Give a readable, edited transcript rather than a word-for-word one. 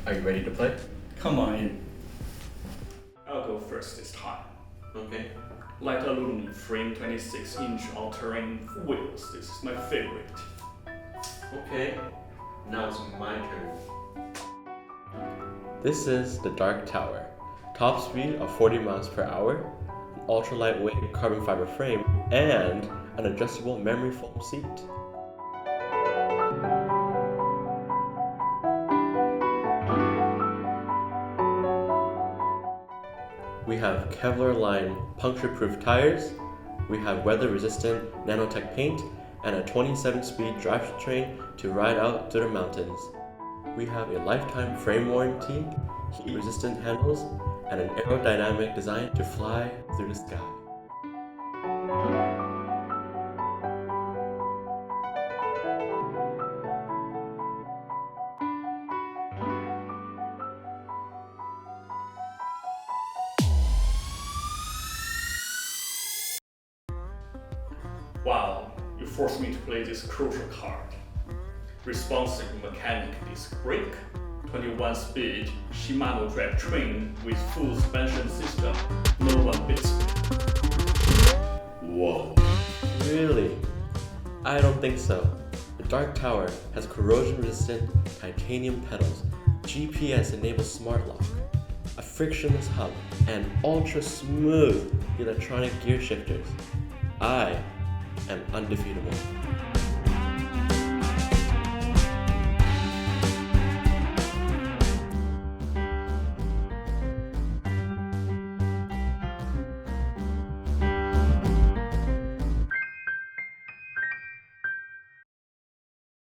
Are you ready to play? Come on in. I'll go first this time. Okay. Light aluminum frame 26-inch all-terrain wheels. This is my favorite. Okay. Now it's my turn. This is the Dark Tower. Top speed of 40 miles per hour, an ultra lightweight carbon fiber frame, and an adjustable memory foam seat. We have Kevlar-lined puncture-proof tires, we have weather-resistant nanotech paint, and a 27-speed drivetrain to ride out to the mountains. We have a lifetime frame warranty, heat-resistant handles, and an aerodynamic design to fly through the sky. Wow, you forced me to play this crucial card. Responsive mechanic disc brake, 21-speed Shimano drivetrain with full suspension system, no one beats it. Whoa. Really? I don't think so. The Dark Tower has corrosion-resistant titanium pedals, GPS-enabled smart lock, a frictionless hub, and ultra-smooth electronic gear shifters. I am undefeatable.